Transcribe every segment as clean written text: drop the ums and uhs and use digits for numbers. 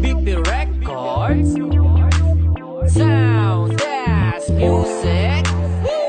BP Records, Sound Dash Music.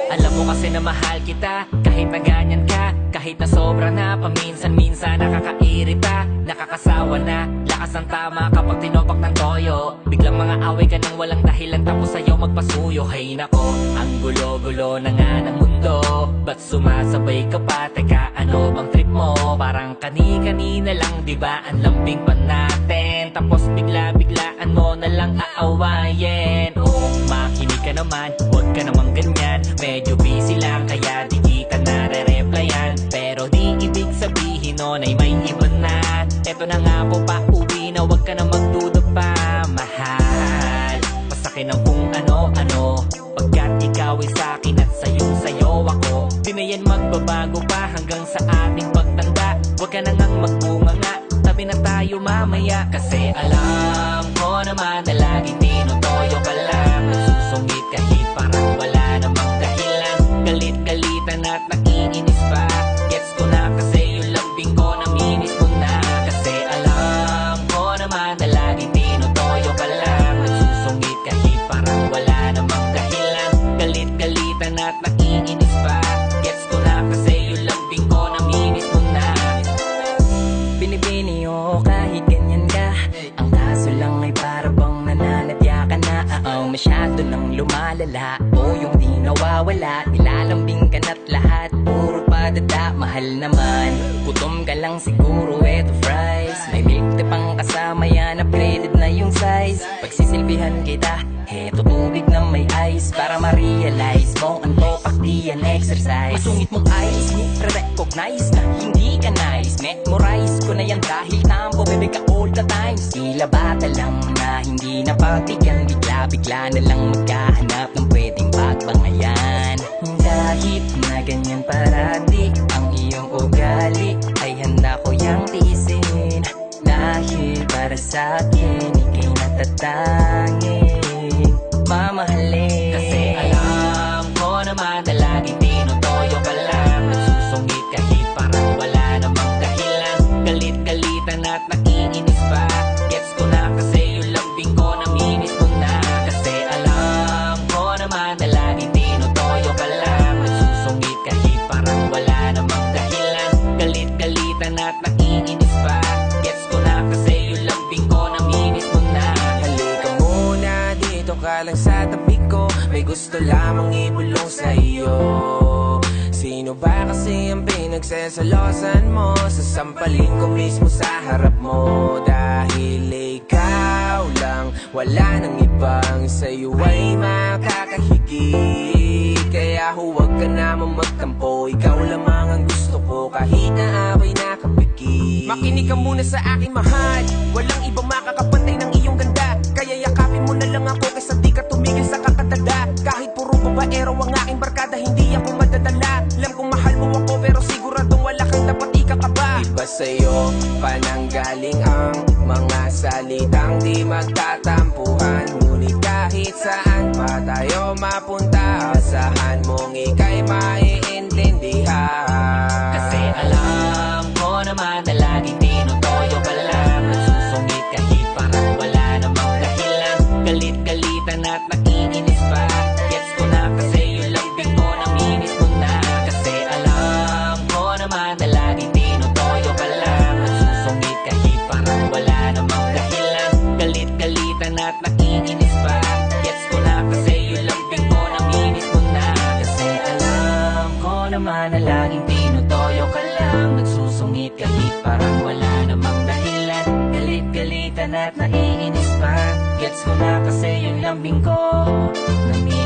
Alam mo kasi na mahal kita, kahit na ganyan ka, kahit na sobra na, paminsan-minsan nakakairita, nakakasawa na. Lakas ng tama kapag tinopak ng toyo, biglang mga away ka nang walang dahilan, tapos sa'yo magpasuyo. Hay nako, ang gulo-gulo na nga ng mundo, ba't sumasabay ka pa? Teka, ano bang trip mo? Parang kani-kanina lang, diba ang lambing pa natin, tapos bigla-biglaan mo na lang aawayin. Oh, makinig ka naman, huwag ka namang ganyan, medyo busy lang kaya di kita nare-replyan. Pero di ibig sabihin nun ay may iba na. Eto na nga po, pauwi na, huwag ka na magduda pa, mahal. Pasakin ang kung ano-ano, pagkat ikaw ay sa'kin at sayong-sayo ako. Di na yan magbabago pa hanggang sa ating pagtanda. Huwag ka na ngang magbunganga, tabi na tayo mamaya. Kasi alam ko naman na laging tinutoyo ka lang, nagsusungit kahit parang wala namang dahilan. Galit-galitan at nakiinis pa, gets ko na kasi yung lambing ko naminis mo na. Kasi alam ko naman na laging tinutoyo ka lang, nagsusungit kahit parang wala namang dahilan. Galit-galitan at nakiinis pa, gets ko na kasi yung lambing ko naminis mo na. Binibini o kahit ganyan ka, ang kaso lang ay para bang nananadya ka na. Masyado nang lumalala, o yung di nawawala, nilalambing ka na't lahat puro padada. Mahal naman, gutom ka lang siguro, eto fries, may milk tea pang kasama yan, upgraded na yung size. Pagsisilbihan kita, eto tubig na may ice, para ma-realize mo ang topak di yan exercise. Masungit mong eyes, ni-recognize na hindi ka nice, memorize ko na yan dahil tampo bebe ka all the time. Tila bata lang na hindi napagbigyan, bigla-bigla na lang magkahanap ng pwedeng pagbangayan. Kahit na ganyan parati ang iyong ugali, ay handa ko yang tiisin, dahil para sa'kin ika'y natatanging mamahalin. Kasi alam ko naman na laging tinutoyo ka lang, nagsusungit kahit parang wala namang dahilan. Galit-galitan at nakiinis pa, gets ko na kasi yung lambing ko naminis mo na. Kasi alam ko naman na laging tinutoyo ka lang, nagsusungit kahit parang wala namang dahilan. Galit-galitan at nakiinis pa, gets ko na kasi yung lambing ko naminis mo na. Halika muna, dito ka lang sa tabi ko, may gusto lamang ibulong sa iyo. Sino ba kasi ang pinagsasalosan mo? Sasampalin ko mismo sa harap mo, dahil ikaw lang, wala nang ibang sa'yo ay makakahigit. Kaya huwag ka naman magtampo, ikaw lamang ang gusto ko kahit na ako'y nakapikit. Makinig ka muna sa akin mahal, walang ibang makakapantay ng iyong ganda. Kaya yakapin mo na lang ako kaysa di ka tumigil sa kakatanda. Kahit puro babaero ang aking barkada, hindi ako madadala. Alam kong mahal mo ako pero siguradong wala kang dapat ikakaba. Iba sa'yo pananggaling ang mga salitang di magtatampuhan, ngunit kahit saan pa tayo mapunta, asahan mong ika'y maiintindihan. Kasi alam ko naman na laging tinutoyo ka lang, nagsusungit kahit parang wala namang dahilan. Galit-galitan at nakiinis pa, gets ko na kasi yung lambing ko naminis mo na. Kasi alam ko naman na laging tinutoyo ka lang, nagsusungit kahit parang wala namang dahilan. Galit-galitan at nakiinis pa, gets ko na kasi yung lambing ko naminis mo na. Kasi alam ko naman na laging tinutoyo ka lang, nagsusungit kahit parang wala namang dahilan. Galit-galitan at naiinis pa, gets ko na kasi yung lambing ko naminis